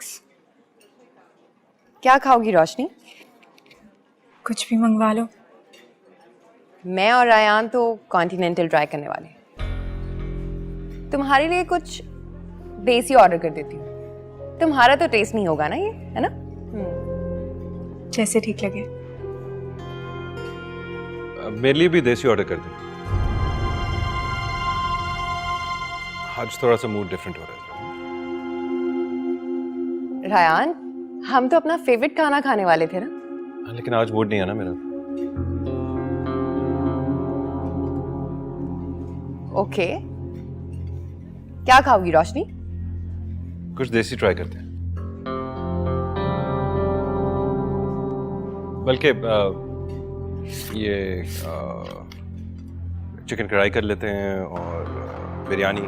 Thanks. क्या खाओगी रोशनी? कुछ भी मंगवा लो। मैं और रायान तो कॉन्टिनेंटल ट्राई करने वाले हैं। तुम्हारे लिए कुछ देसी ऑर्डर कर देती हूँ। तुम्हारा तो टेस्ट नहीं होगा ना ये, है ना? जैसे ठीक लगे। मेरे लिए भी देसी ऑर्डर कर दें। आज थोड़ा सा मूड डिफरेंट हो रहा है। रायान, हम तो अपना फेवरेट खाना खाने वाले थे ना? हाँ, लेकिन आज मूड नहीं है ना मेरा। ओके। क्या खाओगी रोशनी? कुछ देसी ट्राई करते हैं। बल्कि ये चिकन कढ़ाई कर लेते हैं और बिरयानी।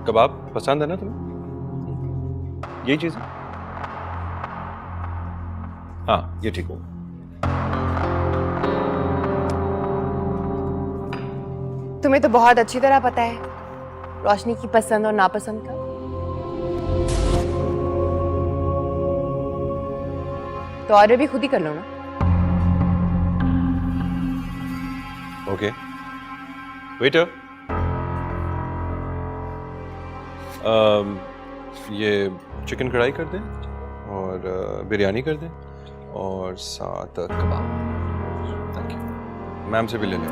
कबाब पसंद है ना तुम्हें? यही चीज़ है। हाँ, ये ठीक होगा। तुम्हें तो बहुत अच्छी तरह पता है रोशनी की पसंद और नापसंद का। तो ऑर्डर भी खुद ही कर लो ना। ओके, वेटर, ये चिकन कढ़ाई कर दें और बिरयानी कर दें और साथ कबाब। Thank you. मैम से भी ले लें।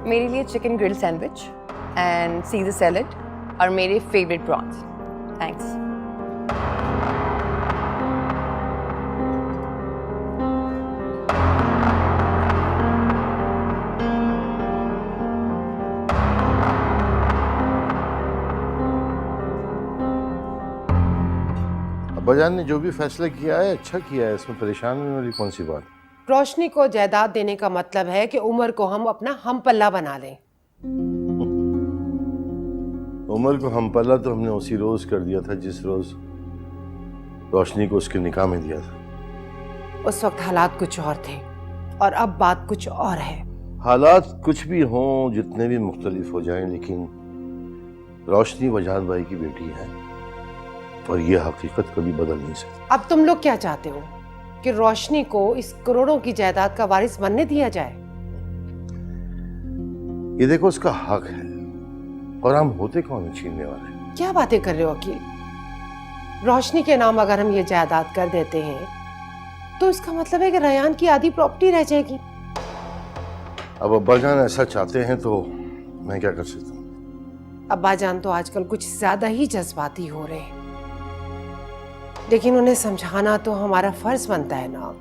मेरे लिए chicken grill sandwich and seizure salad और मेरे फेवरेट प्रॉन्स। थैंक्स। अब्बाजान ने जो भी फैसला किया है अच्छा किया है, इसमें परेशान होने वाली कौन सी बात? रोशनी को जायदाद देने का मतलब है कि उमर को हम अपना हम पल्ला बना लें। उमर को हम पल्ला तो हमने उसी रोज कर दिया था जिस रोज रोशनी को उसके निकाह में दिया था। उस वक्त हालात कुछ और थे और अब बात कुछ और है। हालात कुछ भी हों, जितने भी मुख्तलिफ हो जाएं, लेकिन रोशनी वजाद भाई की बेटी है और ये हकीकत कभी बदल नहीं सकती। अब तुम लोग क्या चाहते हो कि रोशनी को इस करोड़ों की जायदाद का वारिस बनने दिया जाए? ये देखो, उसका हक है और हम होते कौन है छीनने वाले? क्या बातें कर रहे हो वकील? रोशनी के नाम अगर हम ये जायदाद कर देते हैं तो इसका मतलब है कि रयान की आधी प्रॉपर्टी रह जाएगी। अब अब्बाजान ऐसा चाहते हैं तो मैं क्या कर सकता हूँ? अब्बाजान तो आजकल कुछ ज्यादा ही जज्बाती हो रहे हैं, लेकिन उन्हें समझाना तो हमारा फर्ज बनता है ना।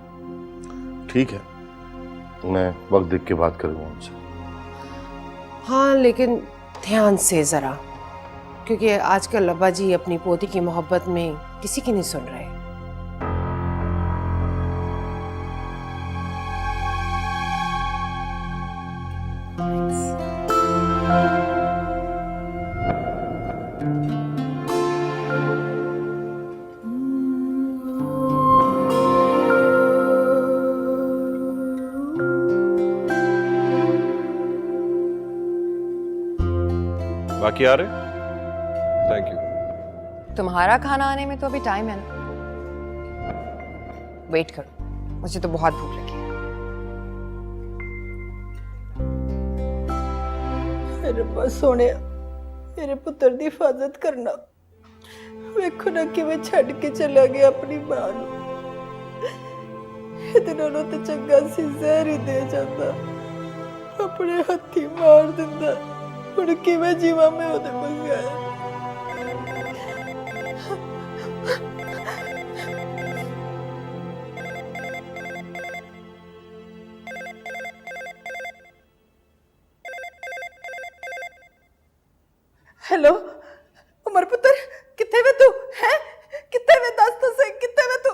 ठीक है, मैं वक्त देख के बात करूंगा उनसे। हाँ, लेकिन ध्यान से जरा, क्योंकि आजकल अब्बा जी अपनी पोती की मोहब्बत में किसी की नहीं सुन रहे। बाकी आ रहे? Thank you. तुम्हारा खाना आने में तो अभी टाइम है ना। वेट करो, मुझे तो बहुत भूख लगी है। रब्बा सोने, मेरे पुत्र दी हिफाजत करना। वेखो ना किवें छड्ड के चला गया अपनी मां नूं। इहदे नालों ते चंगा सी जहर ही दे जांदा, अपने हत्थी मार दिंदा। हुण किवें जीवां मैं ओहदे बगैर? हेलो उमर पुत्र, किथे वे तू है? किथे वे? दस तो सही, किथे वे तू?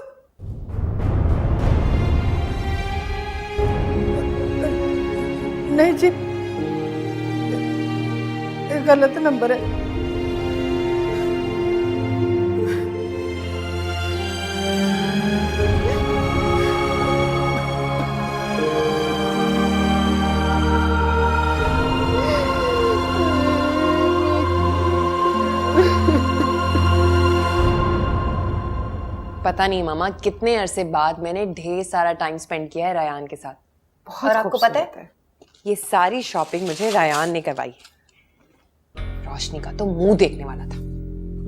नहीं जी, ये गलत नंबर है। पता नहीं मामा कितने अरसे बाद मैंने ढेर सारा टाइम स्पेंड किया है रायान के साथ। बहुत और आपको पता खूबसूरत है ये सारी शॉपिंग मुझे रायान ने करवाई है। रोशनी का तो मुंह देखने वाला था।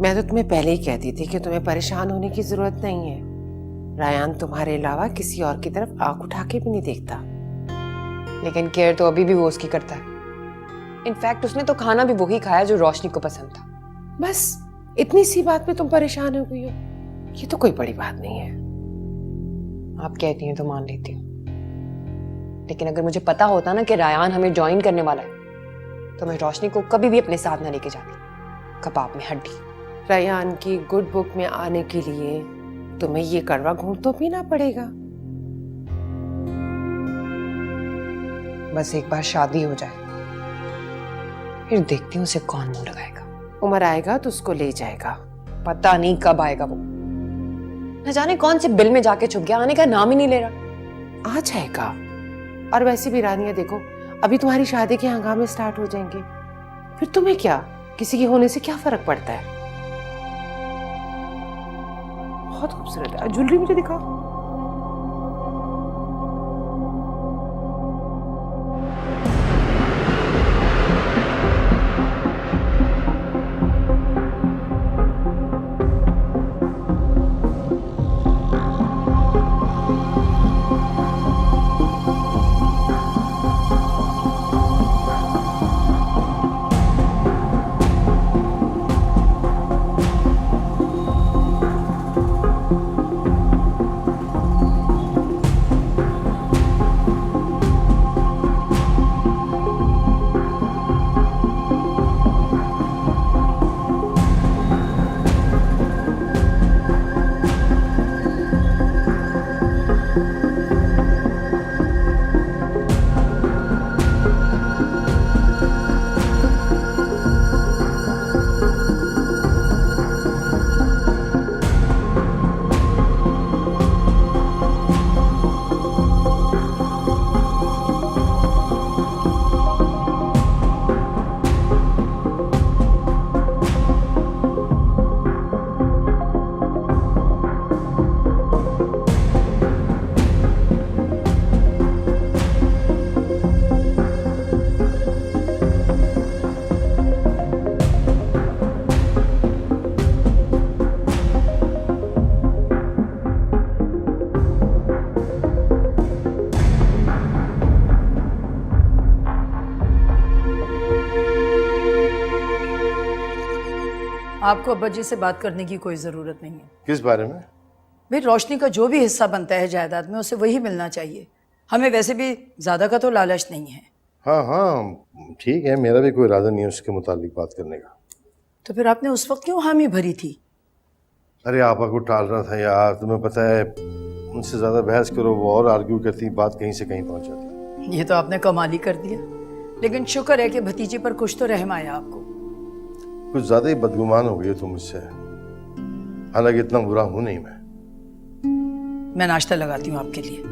मैं तो तुम्हें पहले ही कहती थी कि तुम्हें परेशान होने की जरूरत नहीं है। रायान तुम्हारे अलावा किसी और की तरफ आंख उठा के भी नहीं देखता। लेकिन केयर तो अभी भी वो उसकी करता है। इनफैक्ट उसने तो खाना भी वही खाया जो रोशनी को पसंद था। बस इतनी सी बात पे तुम परेशान हो गई हो? ये तो कोई बड़ी बात नहीं है। आप कहती हैं तो मान लेती हूँ, लेकिन अगर मुझे पता होता ना कि रायान हमें ज्वाइन करने वाला है तो मैं रोशनी को कभी भी अपने साथ ना लेके जाती। कबाब में हड्डी। रायान की गुड बुक में आने के लिए तुम्हें ये कड़वा घूंट तो पीना पड़ेगा। बस एक बार शादी हो जाए फिर देखती हूँ उसे कौन मुंह लगाएगा। उमर आएगा तो उसको ले जाएगा। पता नहीं कब आएगा वो, न जाने कौन से बिल में जाके छुप गया, आने का नाम ही नहीं ले रहा। आ जाएगा। और वैसे भी रानिया देखो, अभी तुम्हारी शादी के हंगामे स्टार्ट हो जाएंगे, फिर तुम्हें क्या, किसी के होने से क्या फर्क पड़ता है। बहुत खूबसूरत है। ज्वेलरी मुझे दिखाओ। आपको अब्बा जी से बात करने की कोई ज़रूरत नहीं है। किस बारे में? भाई रोशनी का जो भी हिस्सा बनता है जायदाद में उसे वही मिलना चाहिए। हमें वैसे भी ज़्यादा का तो लालच नहीं है। हाँ हाँ ठीक है, मेरा भी कोई इरादा नहीं है उसके मुतालिक बात करने का। तो फिर आपने उस वक्त क्यों हामी भरी थी? अरे आपा को टाल रहा था यार, तुम्हें पता है उनसे ज़्यादा बहस करो वो और आर्ग्यू करती, बात कहीं से कहीं पहुंच जाती। ये तो आपने कमाल ही कर दिया। लेकिन शुक्र है कि भतीजे पर कुछ तो रहम आया आपको। कुछ ज़्यादा ही बदगुमान हो गई हो तुम मुझसे, हालांकि इतना बुरा हूं नहीं मैं। मैं नाश्ता लगाती हूँ आपके लिए।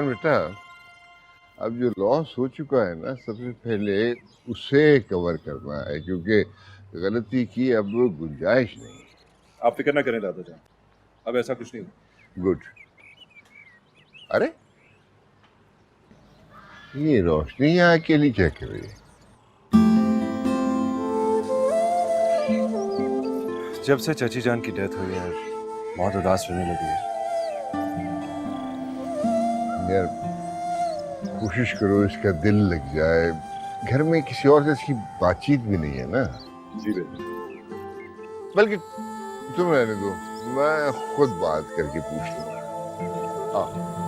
जान बेटा, अब जो लॉस हो चुका है ना, सबसे पहले उसे कवर करना है, क्योंकि गलती की अब गुंजाइश नहीं। आप फिक्र ना करें दादा जान, अब ऐसा कुछ नहीं होगा। गुड। अरे ये रोशनी यहाँ अकेली क्या कर रही है? जब से चाची जान की डेथ हुई है बहुत उदास रहने लगी है। यार कोशिश करो इसका दिल लग जाए। घर में किसी और से इसकी बातचीत भी नहीं है ना। जी बेटा। बल्कि तुम रहने दो, मैं खुद बात करके पूछ लूंगा। हाँ।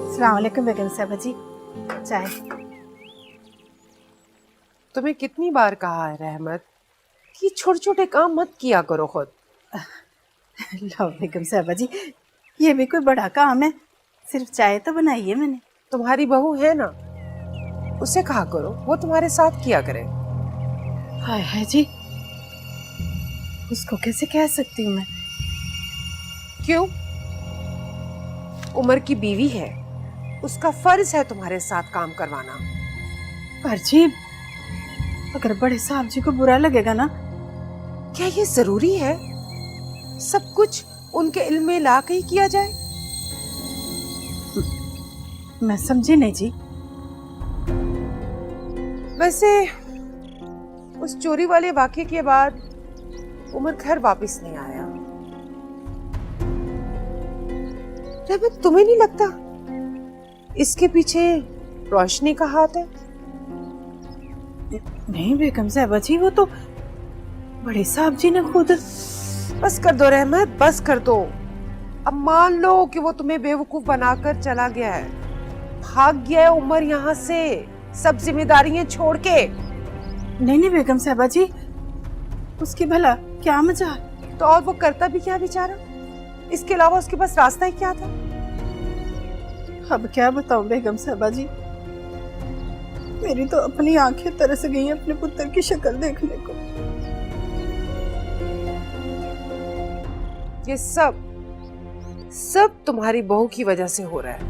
अस्सलामुअलैकुम बेगम साहबा जी, चाय। तुम्हें कितनी बार कहा है रहमत कि छोटे छोटे काम मत किया करो खुद। लो बेगम साहबा जी, ये भी कोई बड़ा काम है? सिर्फ चाय तो बनाई है मैंने। तुम्हारी बहू है ना, उसे कहा करो वो तुम्हारे साथ किया करे। हाय हाय जी, उसको कैसे कह सकती हूँ मैं? क्यों? उमर की बीवी है, उसका फर्ज है तुम्हारे साथ काम करवाना। पर जी, अगर बड़े साहब जी को बुरा लगेगा ना? क्या ये जरूरी है सब कुछ उनके इल्म में ला के ही किया जाए? मैं समझी नहीं जी। वैसे उस चोरी वाले वाकये के बाद उमर घर वापस नहीं आया। रहमत, तुम्हें नहीं लगता इसके पीछे रोशनी का हाथ है? नहीं बेगम साहबा जी, वो तो बड़े साहब जी ने खुद। बस कर दो रहमत, बस कर दो। अब मान लो कि वो तुम्हें बेवकूफ बनाकर चला गया है, भाग गया है उमर यहाँ से सब जिम्मेदारियां छोड़ के। नहीं नहीं बेगम साहबा जी, उसकी भला क्या मजाल? तो और वो करता भी क्या बेचारा? इसके अलावा उसके पास रास्ता ही क्या था? अब क्या बताऊं बेगम साहबा जी, मेरी तो अपनी आंखें तरस गई अपने पुत्र की शक्ल देखने को। ये सब तुम्हारी बहू की वजह से हो रहा है।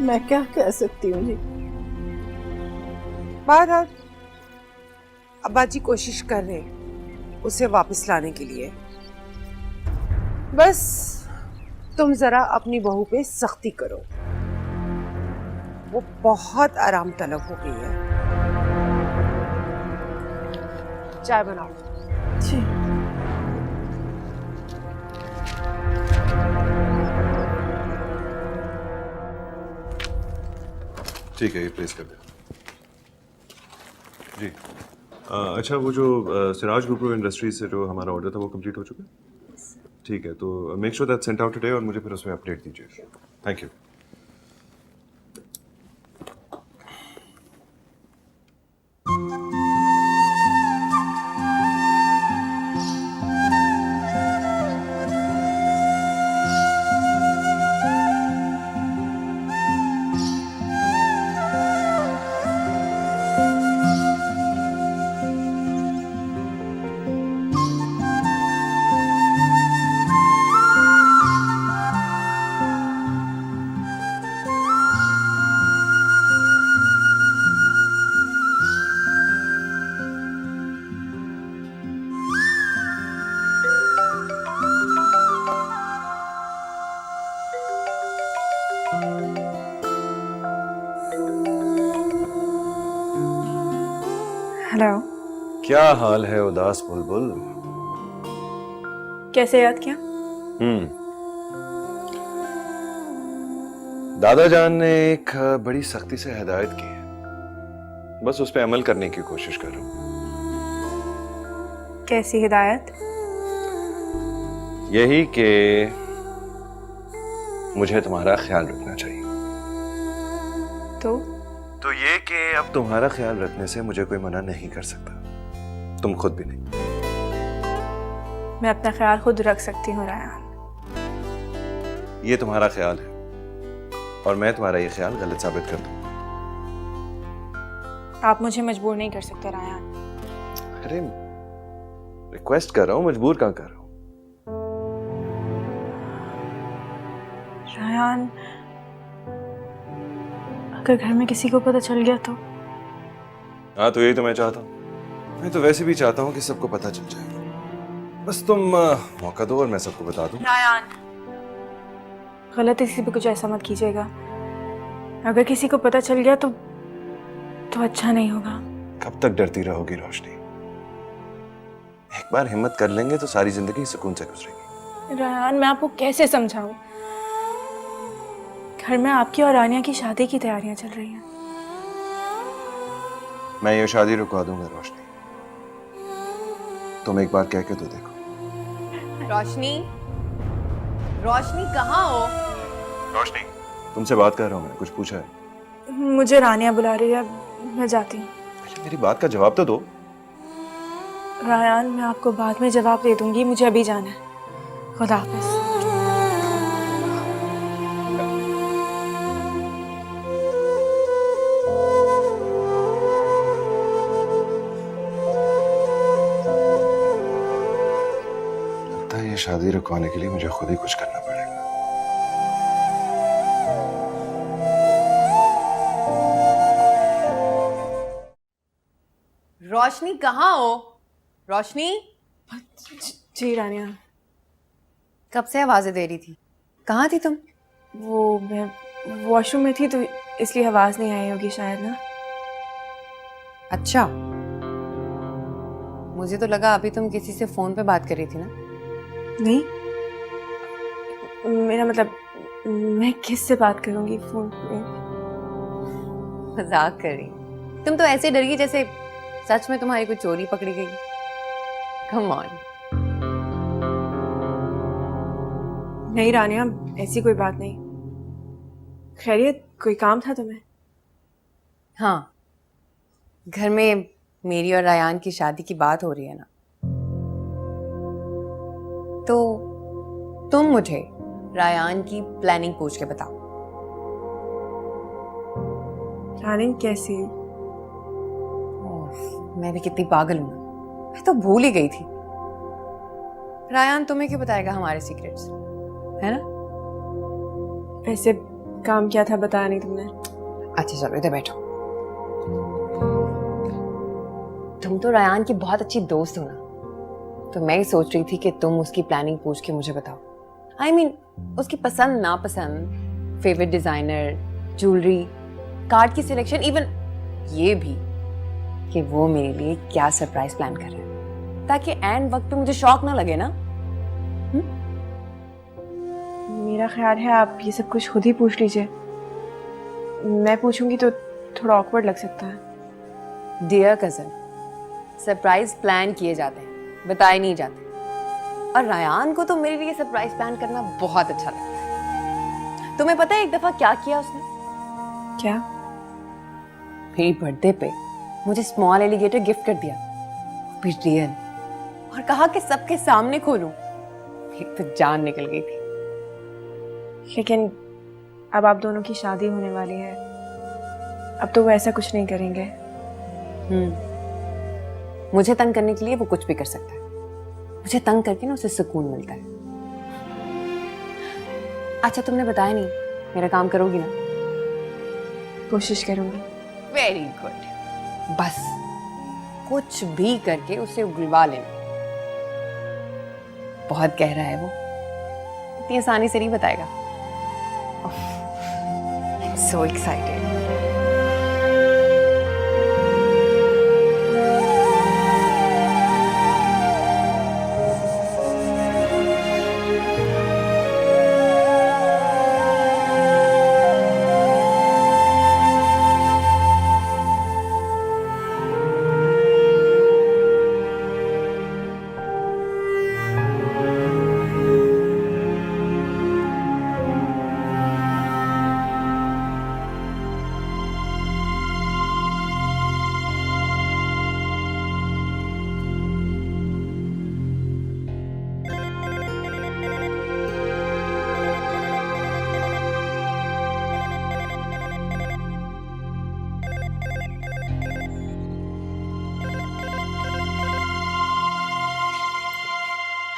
मैं क्या कह सकती हूँ जी। बहरहाल अब्बा जी कोशिश कर रहे उसे वापस लाने के लिए। बस तुम जरा अपनी बहू पे सख्ती करो, वो बहुत आराम तलब हो गई है। चाय बनाओ। जी। ठीक है, ये प्लेस कर दे। जी अच्छा, वो जो सिराज ग्रुप इंडस्ट्रीज से जो हमारा ऑर्डर था वो कंप्लीट हो चुका है? ठीक है, तो make sure that sent out today और मुझे फिर उसमें अपडेट दीजिए। Thank you. हेलो। क्या हाल है उदास बुलबुल? कैसे याद किया? दादा जान ने एक बड़ी सख्ती से हिदायत की है, बस उस पर अमल करने की कोशिश कर रहा हूं। कैसी हिदायत? यही कि मुझे तुम्हारा ख्याल रखना चाहिए। तो ये कि अब तुम्हारा ख्याल रखने से मुझे कोई मना नहीं कर सकता। तुम खुद भी नहीं। मैं अपना ख्याल खुद रख सकती हूँ रायान। ये तुम्हारा ख्याल है और मैं तुम्हारा ये ख्याल गलत साबित कर दूँ। आप मुझे मजबूर नहीं कर सकते रायान। अरे रिक्वेस्ट कर रहा हूँ, मजबूर कहाँ कर रहा हूँ। रायान, अगर घर में किसी को पता चल गया तो? हाँ, तो यही तो मैं चाहता हूँ। मैं तो वैसे भी चाहता हूँ कि सबको पता चल जाए। बस तुम मौका दो और मैं सबको बता दूँ। रायान, गलती से भी कुछ ऐसा मत कीजिएगा। अगर किसी को पता चल गया तो अच्छा नहीं होगा। कब तक डरती रहोगी रोशनी? एक बार हिम्मत कर लेंगे तो सारी जिंदगी सुकून से गुजरेगी। रायान, मैं आपको कैसे समझाऊं? घर में आपकी और रानिया की शादी की तैयारियां चल रही हैं। मैं ये शादी रुकवा दूंगा रोशनी। तुम एक बार कह के तो देखो। रोशनी, रोशनी कहाँ हो? रोशनी, तुमसे बात कर रहा हूँ मैं। कुछ पूछा है? मुझे रानिया बुला रही है, मैं जाती हूँ। पहले मेरी बात का जवाब तो दो। रायान, मैं आपको बाद में जवाब दे दूंगी, मुझे अभी जाना है। खुदा हाफिज। लगता है ये शादी रुकवाने के लिए मुझे खुद ही कुछ करना पड़ेगा। रोशनी कहाँ हो? रोशनी, जी रानिया। कब से आवाजें दे रही थी? कहाँ थी तुम? वो मैं वॉशरूम में थी तो इसलिए आवाज नहीं आई होगी शायद ना। अच्छा, मुझे तो लगा अभी तुम किसी से फोन पे बात कर रही थी ना। नहीं, मेरा मतलब मैं किससे बात करूंगी फोन पे? मजाक कर रही। तुम तो ऐसे डर गई जैसे सच में तुम्हारी कोई चोरी पकड़ी गई। Come on. नहीं रानिया, ऐसी कोई बात नहीं। खैरियत, कोई काम था तुम्हें? हाँ, घर में मेरी और रायान की शादी की बात हो रही है ना, तो तुम मुझे रायान की प्लानिंग पूछ के बताओ। प्लानिंग कैसी? मैं भी कितनी पागल हूं, मैं तो भूल ही गई थी। रायान तुम्हें क्यों बताएगा हमारे सीक्रेट्स, है ना? वैसे काम क्या था, बताया नहीं तुमने? अच्छा चलो इधर बैठो। तुम तो रायान की बहुत अच्छी दोस्त हो ना, तो मैं ही सोच रही थी कि तुम उसकी प्लानिंग पूछ के मुझे बताओ। I mean, उसकी पसंद नापसंद, फेवरेट डिजाइनर, ज्वेलरी, कार्ड की सिलेक्शन, इवन ये भी कि वो मेरे लिए क्या सरप्राइज प्लान कर रहे हैं, ताकि एंड वक्त पे मुझे शॉक ना लगे ना। मेरा ख्याल है आप ये सब कुछ खुद ही पूछ लीजिए। मैं पूछूंगी तो थोड़ा ऑकवर्ड लग सकता है। डियर कजन, सरप्राइज प्लान किए जाते हैं, बताए नहीं जाते। और रायान को तो मेरे लिए सरप्राइज प्लान करना बहुत अच्छा लगता है। तुम्हें पता है एक दफा क्या किया उसने? क्या? मेरी बर्थडे पे मुझे स्मॉल एलिगेटर गिफ्ट कर दिया, भी रियल, और कहा कि सबके सामने खोलूं। एक तो जान निकल गई थी। लेकिन अब आप दोनों की शादी होने वाली है, अब तो वो ऐसा कुछ नहीं करेंगे। मुझे तंग करने के लिए वो कुछ भी कर सकता है। मुझे तंग करके ना उसे सुकून मिलता है। अच्छा तुमने बताया नहीं, मेरा काम करोगी ना? कोशिश करूंगी। Very good. बस कुछ भी करके उसे उगलवा लेना। बहुत गहरा है वो, इतनी आसानी से नहीं बताएगा। So excited.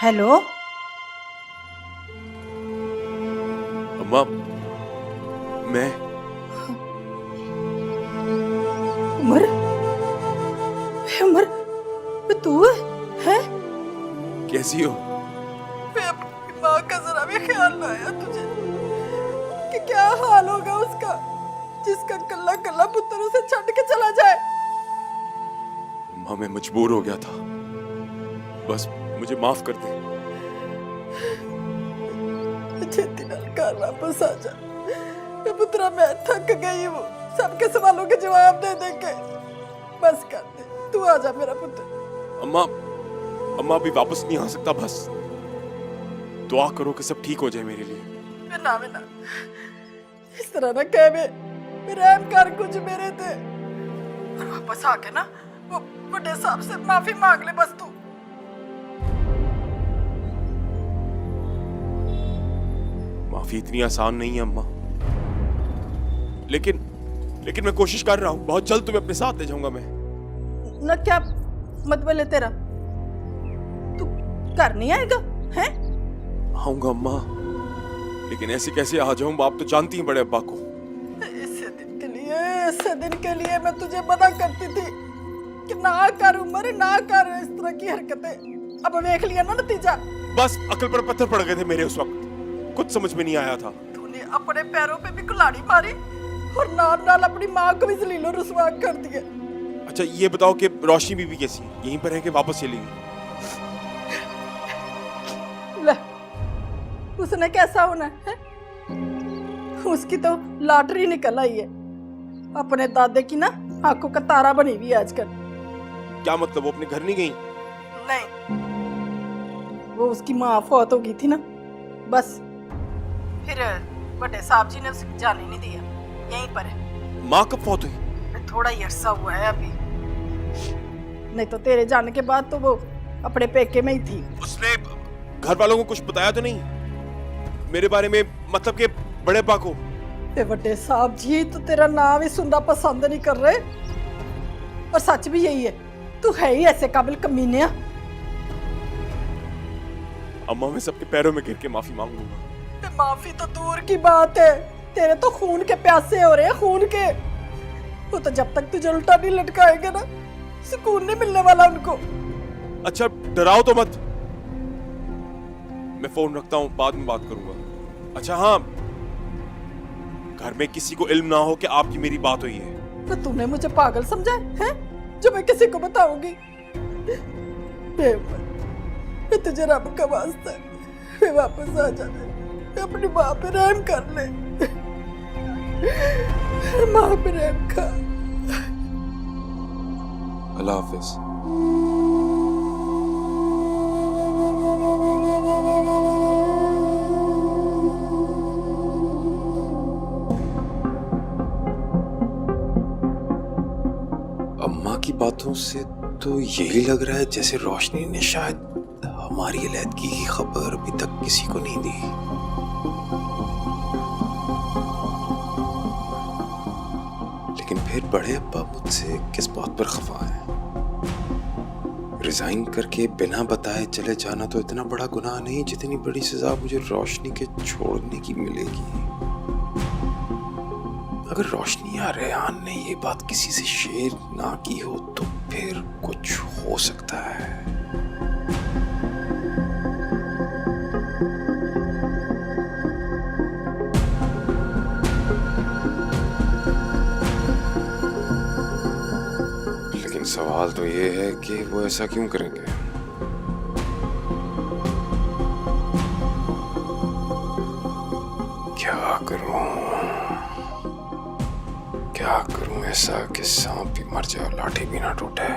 हेलो। अम्मा, मैं उमर, उमर, तू है? कैसी हो? मैं अपनी माँ का जरा भी ख्याल ना आया तुझे कि क्या हाल होगा उसका, जिसका कल्ला कल्ला पुत्र उसे छੱਡ के चला जाए। अम्मा, मैं मजबूर हो गया था, बस मुझे माफ कर दे। छेती नाल घर वापस आ जा। मैं पुत्रा, मैं थक गई हूँ सबके सवालों के जवाब दे दे के। बस कर दे, तू आ जा मेरा पुत्र। अम्मा, अम्मा अभी वापस नहीं आ सकता, बस दुआ करो कि सब ठीक हो जाए मेरे लिए। ना इस तरह ना कह मैं रहम कर कुछ मेरे थे, और वापस आके ना वो बड़े साहब से माफी मांग ले बस तू। माफी इतनी आसान नहीं है अम्मा, लेकिन मैं कोशिश कर रहा हूँ। बहुत जल्द तुम्हें अपने साथ ले जाऊंगा मैं। ना क्या मतलब है तेरा? तू घर नहीं आएगा हैं? आऊंगा अम्मा, लेकिन ऐसे कैसे आ जाऊं? आप तो जानती हैं बड़े अब्बा को। ऐसे दिन के लिए मैं तुझे मना करती थी कि ना कर उमर, ना कर इस तरह की हरकतें। अब देख लिया ना नतीजा। बस अकल पर पत्थर पड़ गए थे मेरे उस वक्त, कुछ समझ में नहीं आया था। तूने अपने पैरों पे भी कुल्हाड़ी मारी और नाल नाल अपनी माँ को भी जलीलो रुसवा कर दिया। अच्छा ये बताओ कि रोशनी बीबी कैसी है? यहीं पर है कि वापस चली गई? ले, उसने कैसा होना है? उसकी तो लॉटरी निकल आई है। अपने दादे की ना आंखों का तारा बनी हुई है आजकल। क्या मतलब, वो अपने घर नहीं गई? नहीं, वो उसकी माँ फौत हो गई थी ना, बस फिर बड़े साहब जी ने उसे जाने नहीं दिया, यहीं पर है। माँ कब फौत हुई? थोड़ा ही अरसा हुआ है अभी, नहीं तो तेरे जाने के बाद तो वो अपने पेके में ही थी। उसने घर वालों को कुछ बताया तो नहीं मेरे बारे में, मतलब कि बड़े अब्बा को? ते बड़े साहब जी तो तेरा नाम ही सुनना पसंद नहीं कर रहे, और सच भी यही है, तू है ही ऐसे काबिल कमीनिया। अम्मा, मैं सबके पैरों में गिर के माफी मांग लूंगा। माफी तो दूर की बात है, तेरे तो खून के प्यासे हो रहे हैं, खून के। वो तो जब तक तुझे उल्टा नहीं लटकाएंगे ना, सुकून नहीं मिलने वाला उनको। अच्छा डराओ तो मत, मैं फोन रखता हूँ, बाद में बात करूंगा। अच्छा हाँ, घर में किसी को इल्म ना हो कि आपकी मेरी बात हुई है। तो तूने मुझे पागल समझा है जो मैं किसी को बताऊंगी? मैं तुझे रब का वास्ता है, मैं वापस आ जाने, अपनी माँ पे रहम कर ले, माँ पे रहम कर। अल्लाह हाफिज। अम्मा की बातों से तो यही लग रहा है जैसे रोशनी ने शायद हमारी अलहदगी की खबर अभी तक किसी को नहीं दी। लेकिन फिर बड़े अब्बा मुझसे किस बात पर खफा है? रिजाइन करके बिना बताए चले जाना तो इतना बड़ा गुनाह नहीं जितनी बड़ी सजा मुझे रोशनी के छोड़ने की मिलेगी। अगर रोशनी या रेहान ने ये बात किसी से शेयर ना की हो तो फिर कुछ हो सकता है। लेकिन सवाल तो ये है कि वो ऐसा क्यों करेंगे? क्या करूं ऐसा कि सांप भी मर जाए और लाठी भी ना टूटे?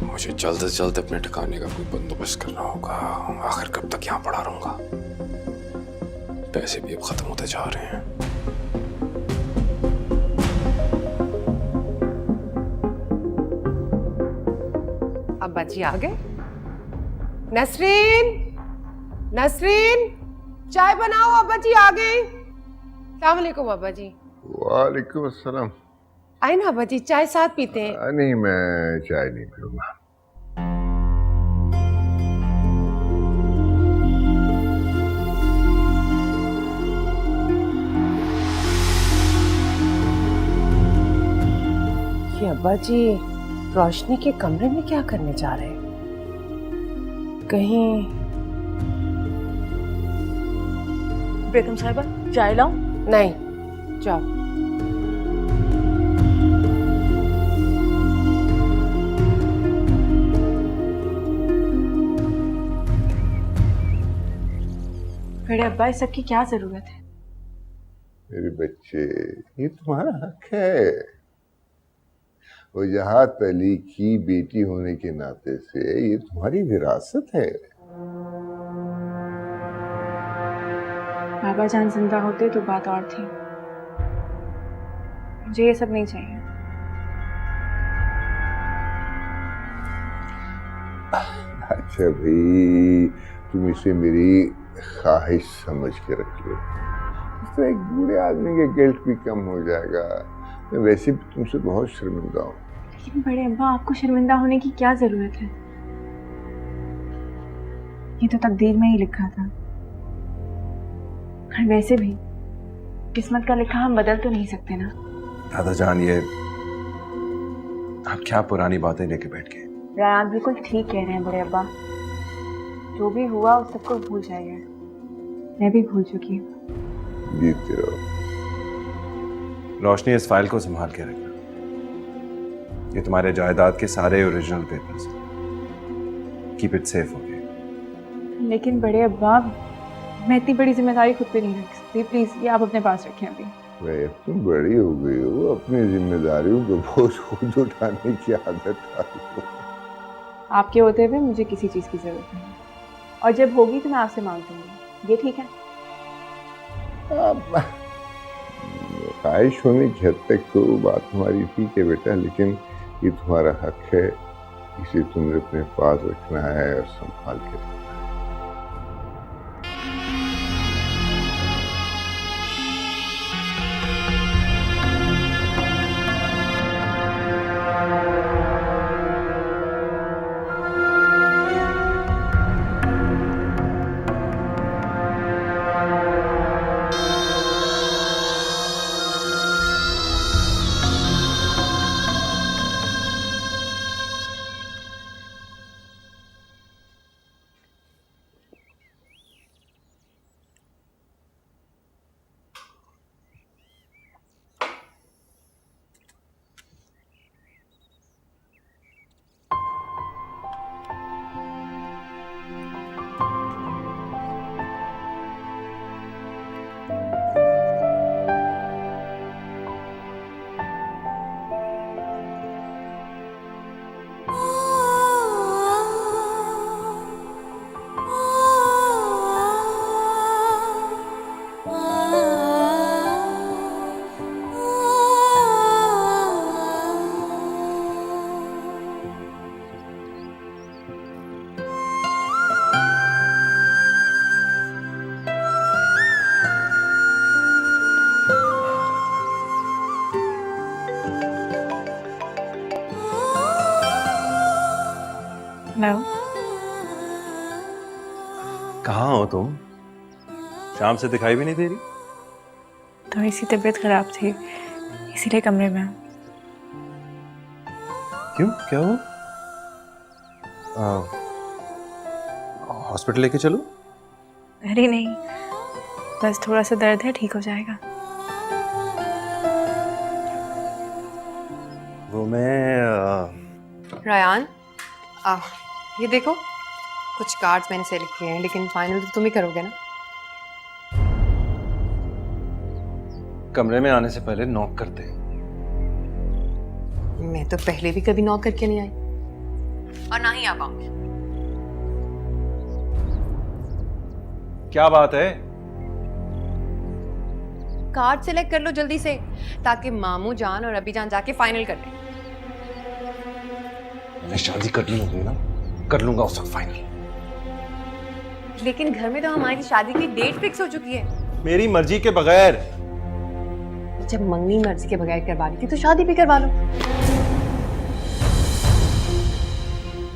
मुझे जल्द से जल्द अपने ठिकाने का कोई बंदोबस्त करना होगा। आखिर कब तक यहाँ पड़ा रहूंगा? पैसे भी अब खत्म होते जा रहे हैं। अब्बा जी आ गए? नसरीन, नसरीन, चाय बनाओ, अब्बा जी आ गए। अस्सलाम वालेकुम अब्बा जी। वालेकुम अस्सलाम। आए ना अब्बा जी, चाय साथ पीते हैं। नहीं, मैं चाय नहीं पीऊंगा। ये अब्बा जी रोशनी के कमरे में क्या करने जा रहे हैं? कहीं बेगम साहिबा चाय लाऊं? नहीं, जाओ। बड़े अब्बा इस सब की क्या जरूरत है? मेरे बच्चे, ये तुम्हारा हक है। वजाहत अली की बेटी होने के नाते से ये तुम्हारी विरासत है। बाबा जान जिंदा होते तो बात और थी। मुझे ये सब नहीं चाहिए। अच्छा भाई, तुम इसे मेरी ख्वाहिश समझ के रख लो। इससे एक बूढ़े आदमी के गिल्ट भी कम हो जाएगा। मैं वैसे भी तुमसे बहुत शर्मिंदा हूँ। लेकिन बड़े अब्बा आपको शर्मिंदा होने की क्या जरूरत है? ये तो तकदीर में ही लिखा था। और वैसे भी किस्मत का लिखा हम बदल तो नहीं सकते ना। दादा जान, ये आप क्या पुरानी बातें लेके बैठ गए? रायान बिल्कुल ठीक कह रहे हैं बड़े अब्बा। जो भी हुआ उस सबको भूल जाइए। मैं भी भूल चुकी हूँ। जीते रहो। रोशनी, इस फाइल को संभाल के रखना। ये तुम्हारे जायदाद के सारे ओरिजिनल पेपर्स हैं। Keep it safe, okay? लेकिन बड़े अब्बा मैं इतनी बड़ी जिम्मेदारी खुद पे नहीं रख सकती। प्लीज ये आप अपने पास रखें अभी। भाई, अब तुम बड़ी हो गई हो, अपनी जिम्मेदारियों को बोझ खुद उठाने की आदत डालो। आपके होते हुए मुझे किसी चीज की जरूरत नहीं, और जब होगी तो मैं आपसे मांग लूंगी। ये ठीक है? ख्वाहिश होने की हद तक तो बात हमारी ठीक है बेटा, लेकिन ये तुम्हारा हक है। इसे तुमने अपने पास रखना है और संभाल के रखना है। हेलो। कहाँ हो तुम? शाम से दिखाई भी नहीं दे रही। थोड़ी सी तबीयत खराब थी, इसीलिए कमरे में। क्यों, क्या हुआ? हॉस्पिटल लेके चलो। अरे नहीं, बस थोड़ा सा दर्द है, ठीक हो जाएगा। वो मैं रायान, ये देखो, कुछ कार्ड्स मैंने सेलेक्ट किए हैं, लेकिन फाइनल तो तुम ही करोगे ना। कमरे में आने से पहले नॉक करते हैं। मैं तो पहले भी कभी नॉक करके नहीं आई, और ना ही आ पाऊंगी। क्या बात है? कार्ड सेलेक्ट कर लो जल्दी से, ताकि मामू जान और अभी जान जाके फाइनल कर लें। मैंने शादी कर ली होगी ना, कर लूंगा उस वक्त फाइनल। लेकिन घर में तो हमारी शादी की डेट फिक्स हो चुकी है। मेरी मर्जी के बगैर। जब मंगनी मर्जी के बगैर करवा ली थी तो शादी भी करवा लो।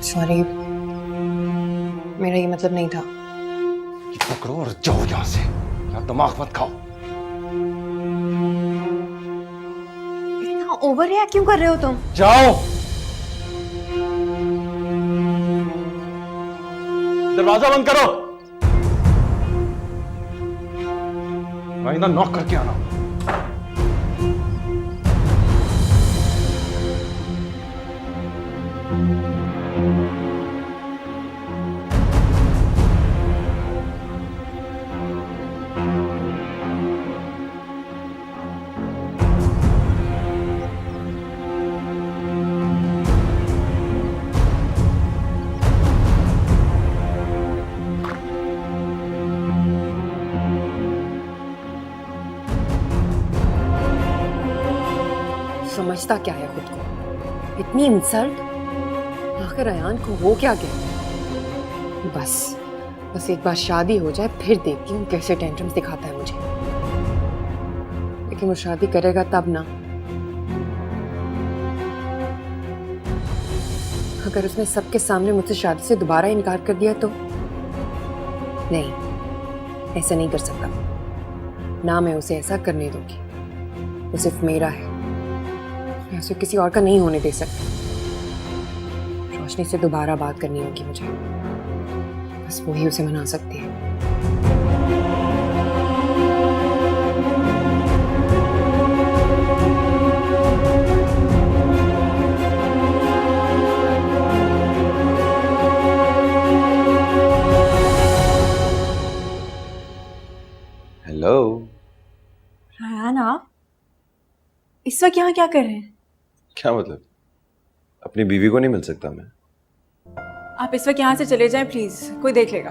सॉरी, मेरा ये मतलब नहीं था। पकड़ो और जाओ यहाँ से, यार दिमाग मत खाओ। इतना ओवर रिएक्ट क्यों कर रहे हो तुम? जाओ। दरवाजा बंद करो। आइंदा नॉक करके आना। समझता क्या है खुद को? इतनी इंसल्ट? आखिर अयान को वो क्या कहते? बस एक बार शादी हो जाए फिर देखती हूँ कैसे टेंट्रम्स दिखाता है मुझे। लेकिन वो शादी करेगा तब ना, अगर उसने सबके सामने मुझसे शादी से दोबारा इनकार कर दिया तो नहीं, ऐसा नहीं कर सकता ना। मैं उसे ऐसा करने दूंगी। वो सिर्फ मेरा है, मैं उसे किसी और का नहीं होने दे सकती। रोशनी से दोबारा बात करनी होगी मुझे, बस वो ही उसे मना सकती है। हेलो। रायान, आप इस वक्त यहाँ क्या कर रहे हैं? क्या मतलब? अपनी बीवी को नहीं मिल सकता मैं? आप इस वक्त यहाँ से चले जाएं प्लीज, कोई देख लेगा।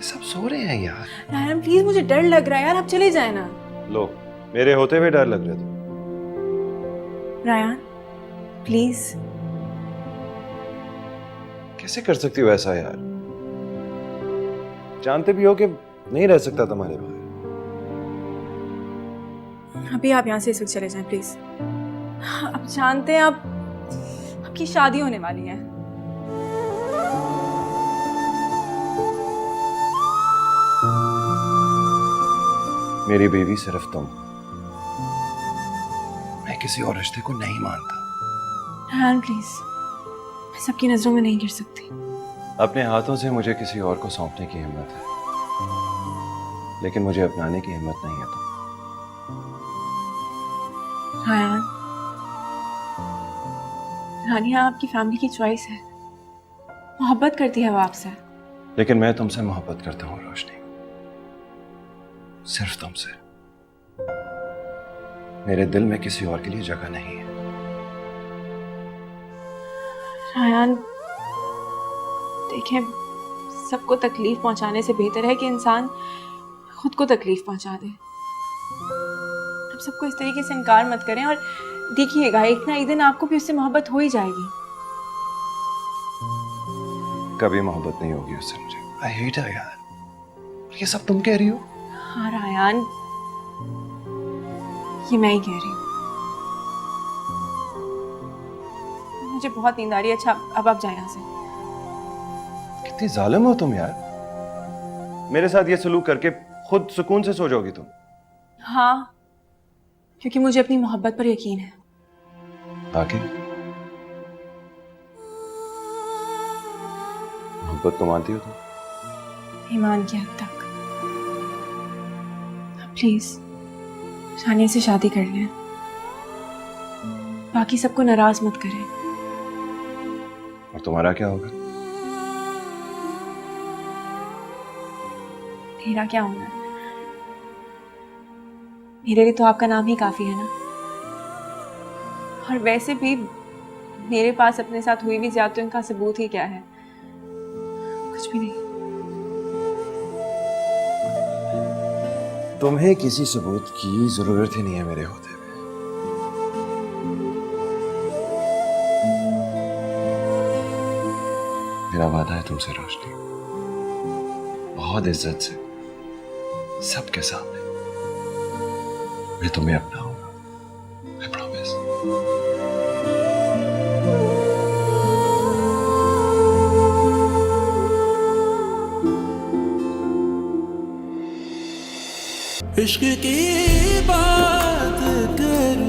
सब सो रहे हैं यार। रायान प्लीज, मुझे डर लग रहा है यार, आप चले जाए ना। लो, मेरे होते हुए डर लग रहे थे। रायान प्लीज। कैसे कर सकती हो ऐसा यार? जानते भी हो कि नहीं रह सकता तुम्हारे बगैर। अभी आप यहाँ से इस वक्त चले जाएं प्लीज। आप जानते हैं आप आपकी शादी होने वाली है। मेरी बीवी सिर्फ तुम। मैं किसी और रिश्ते को नहीं मानता। रायान प्लीज, मैं सबकी नजरों में नहीं गिर सकती। अपने हाथों से मुझे किसी और को सौंपने की हिम्मत है, लेकिन मुझे अपनाने की हिम्मत नहीं है। रायान, रानिया आपकी फैमिली की चॉइस है, मोहब्बत करती है वो आपसे। लेकिन मैं तुमसे मोहब्बत करता हूँ रोशनी, सिर्फ तुमसे। मेरे दिल में किसी और के लिए जगह नहीं है। रायान देखें, सबको तकलीफ पहुंचाने से बेहतर है कि इंसान खुद को तकलीफ पहुंचा दे। आप सबको इस तरीके से इनकार मत करें, और देखिएगा एक ना एक दिन आपको भी उससे मोहब्बत हो ही जाएगी। कभी मोहब्बत नहीं होगी उससे मुझे। आई हेट हर यार। ये सब तुम कह रही हो? हाँ रायान, ये मैं ही कह रही हूँ। मुझे बहुत नींद आ रही है। अच्छा अब आप जाए यहाँ से। कितनी जालिम हो तुम यार। मेरे साथ ये सलूक करके खुद सुकून से सो जाओगी तुम? हाँ, क्योंकि मुझे अपनी मोहब्बत पर यकीन है। आके मोहब्बत तो मानती हो तुम? ईमान की हद तक। प्लीज शानिया से शादी कर लें, बाकी सबको नाराज मत करें। और तुम्हारा क्या होगा? मेरा क्या होना है? मेरे लिए तो आपका नाम ही काफी है ना। और वैसे भी मेरे पास अपने साथ हुई भी ज्यादतियों का सबूत ही क्या है? कुछ भी नहीं। तुम्हें किसी सबूत की जरूरत ही नहीं है मेरे होते हुए। मेरा वादा है तुमसे रोशनी, बहुत इज्जत से सबके सामने मैं तुम्हें अपनाऊंगा। इश्क की बात करूं